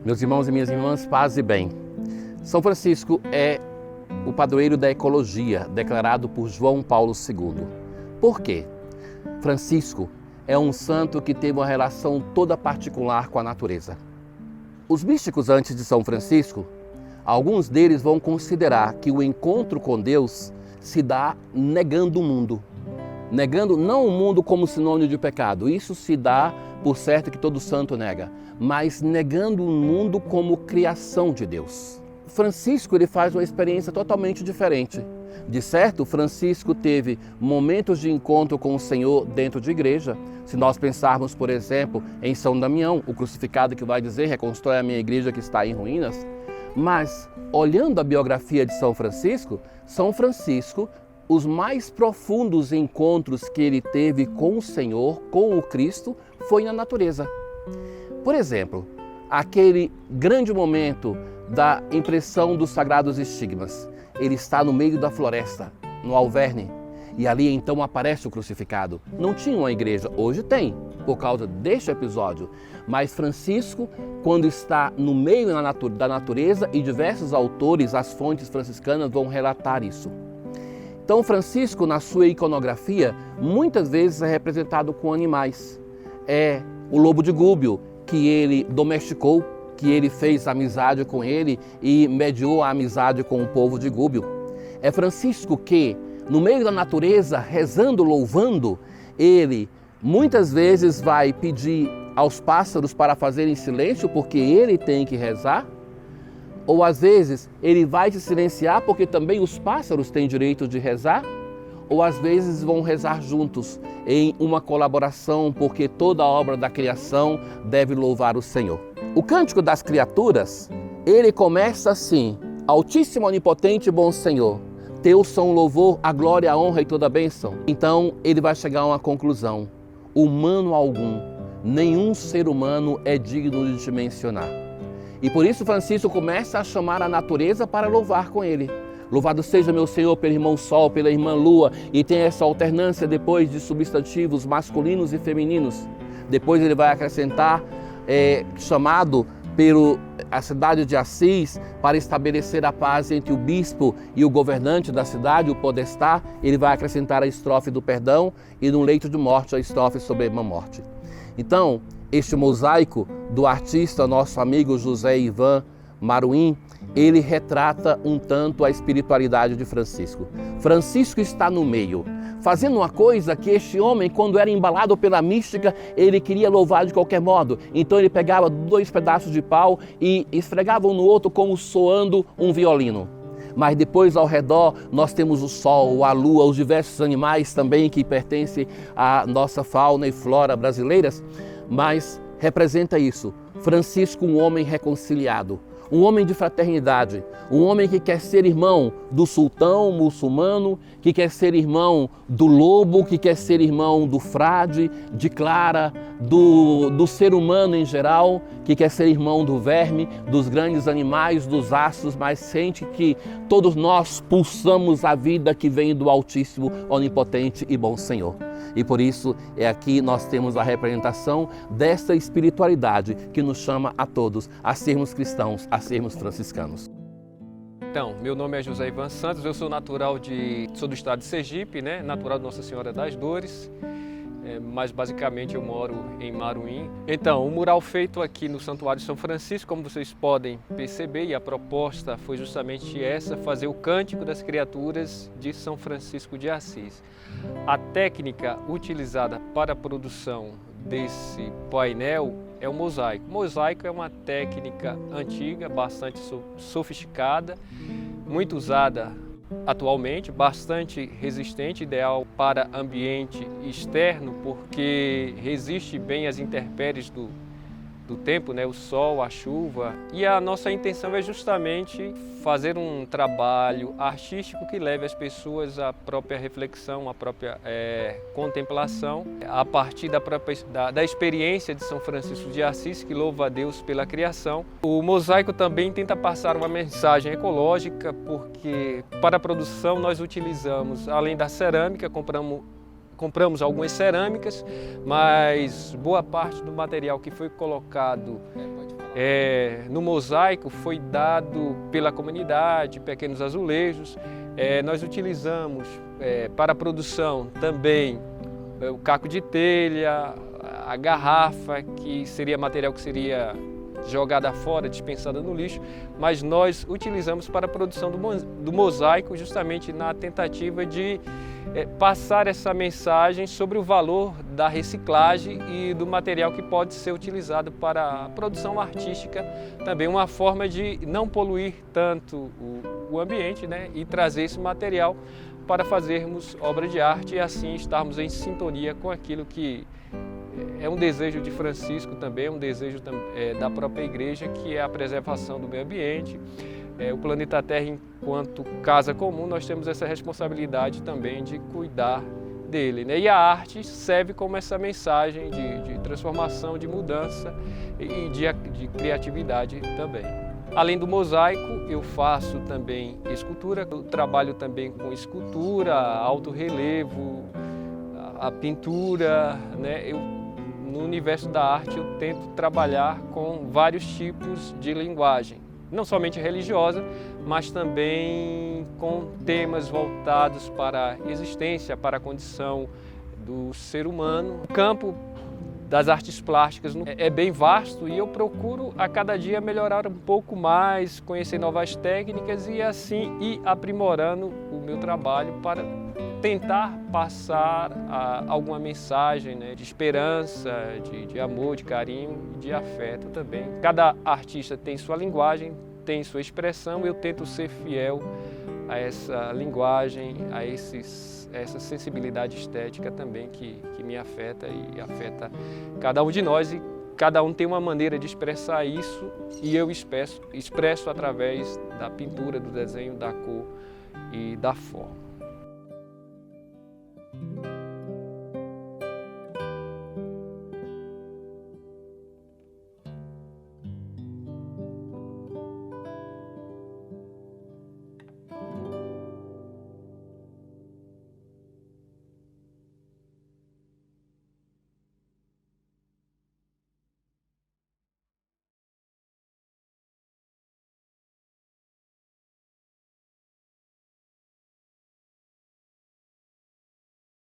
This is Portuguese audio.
Meus irmãos e minhas irmãs, paz e bem. São Francisco é o padroeiro da ecologia, declarado por João Paulo II. Por quê? Francisco é um santo que teve uma relação toda particular com a natureza. Os místicos antes de São Francisco, alguns deles vão considerar que o encontro com Deus se dá negando o mundo. Negando não o mundo como sinônimo de pecado, isso se dá por certo que todo santo nega, mas negando o mundo como criação de Deus. Francisco ele faz uma experiência totalmente diferente. De certo, Francisco teve momentos de encontro com o Senhor dentro de igreja. Se nós pensarmos, por exemplo, em São Damião, o crucificado que vai dizer, reconstrói a minha igreja que está em ruínas. Mas, olhando a biografia de São Francisco, os mais profundos encontros que ele teve com o Senhor, com o Cristo, foi na natureza. Por exemplo, aquele grande momento da impressão dos sagrados estigmas. Ele está no meio da floresta, no Alverne, e ali então aparece o crucificado. Não tinha uma igreja, hoje tem, por causa deste episódio. Mas Francisco, quando está no meio da natureza, e diversos autores, as fontes franciscanas vão relatar isso. Então Francisco, na sua iconografia, muitas vezes é representado com animais. É o lobo de Gúbio, que ele domesticou, que ele fez amizade com ele e mediou a amizade com o povo de Gúbio. É Francisco que, no meio da natureza, rezando, louvando, ele muitas vezes vai pedir aos pássaros para fazerem silêncio porque ele tem que rezar, ou às vezes ele vai se silenciar porque também os pássaros têm direito de rezar, ou às vezes vão rezar juntos em uma colaboração porque toda a obra da criação deve louvar o Senhor. O Cântico das Criaturas, ele começa assim: Altíssimo, onipotente e bom Senhor, teu são o louvor, a glória, a honra e toda a bênção. Então ele vai chegar a uma conclusão: humano algum, nenhum ser humano é digno de te mencionar. E por isso Francisco começa a chamar a natureza para louvar com ele. Louvado seja meu Senhor pelo irmão Sol, pela irmã Lua, e tem essa alternância depois de substantivos masculinos e femininos. Depois ele vai acrescentar chamado a cidade de Assis para estabelecer a paz entre o bispo e o governante da cidade, o podestá. Ele vai acrescentar a estrofe do perdão e no leito de morte a estrofe sobre a morte. Então, este mosaico do artista, nosso amigo José Ivan Maruim, ele retrata um tanto a espiritualidade de Francisco. Francisco está no meio, fazendo uma coisa que este homem, quando era embalado pela mística, ele queria louvar de qualquer modo. Então ele pegava 2 pedaços de pau e esfregava um no outro como soando um violino. Mas depois ao redor nós temos o sol, a lua, os diversos animais também que pertencem à nossa fauna e flora brasileiras. Mas representa isso, Francisco, um homem reconciliado, um homem de fraternidade, um homem que quer ser irmão do sultão muçulmano, que quer ser irmão do lobo, que quer ser irmão do frade, de Clara, do ser humano em geral, que quer ser irmão do verme, dos grandes animais, dos astros, mas sente que todos nós pulsamos a vida que vem do Altíssimo, Onipotente e Bom Senhor. E por isso aqui nós temos a representação dessa espiritualidade que nos chama a todos a sermos cristãos, a sermos franciscanos. Então, meu nome é José Ivan Santos, eu sou sou do estado de Sergipe, natural de Nossa Senhora das Dores, mas basicamente eu moro em Maruim. Então, o mural feito aqui no Santuário de São Francisco, como vocês podem perceber, e a proposta foi justamente essa, fazer o Cântico das Criaturas de São Francisco de Assis. A técnica utilizada para a produção desse painel é o mosaico. O mosaico é uma técnica antiga, bastante sofisticada, muito usada atualmente, bastante resistente, ideal para ambiente externo, porque resiste bem às intempéries do tempo, o sol, a chuva. E a nossa intenção é justamente fazer um trabalho artístico que leve as pessoas à própria reflexão, à própria contemplação, a partir da experiência de São Francisco de Assis, que louva a Deus pela criação. O mosaico também tenta passar uma mensagem ecológica, porque para a produção nós utilizamos, além da cerâmica, compramos algumas cerâmicas, mas boa parte do material que foi colocado No mosaico foi dado pela comunidade, pequenos azulejos. Nós utilizamos para a produção também o caco de telha, a garrafa, que seria material que seria jogada fora, dispensada no lixo, mas nós utilizamos para a produção do mosaico justamente na tentativa de passar essa mensagem sobre o valor da reciclagem e do material que pode ser utilizado para a produção artística, também uma forma de não poluir tanto o ambiente, né, e trazer esse material para fazermos obra de arte e assim estarmos em sintonia com aquilo que é um desejo de Francisco também, um desejo da própria igreja, que é a preservação do meio ambiente. O planeta Terra, enquanto casa comum, nós temos essa responsabilidade também de cuidar dele, né? E a arte serve como essa mensagem de transformação, de mudança e de criatividade também. Além do mosaico, eu faço também escultura, eu trabalho também com escultura, alto relevo, a pintura, né? No universo da arte eu tento trabalhar com vários tipos de linguagem, não somente religiosa, mas também com temas voltados para a existência, para a condição do ser humano. O campo das artes plásticas é bem vasto e eu procuro a cada dia melhorar um pouco mais, conhecer novas técnicas e assim ir aprimorando o meu trabalho para tentar passar alguma mensagem, né, de esperança, de amor, de carinho e de afeto também. Cada artista tem sua linguagem, tem sua expressão, eu tento ser fiel a essa linguagem, a essa sensibilidade estética também que me afeta e afeta cada um de nós, e cada um tem uma maneira de expressar isso e eu expresso através da pintura, do desenho, da cor e da forma.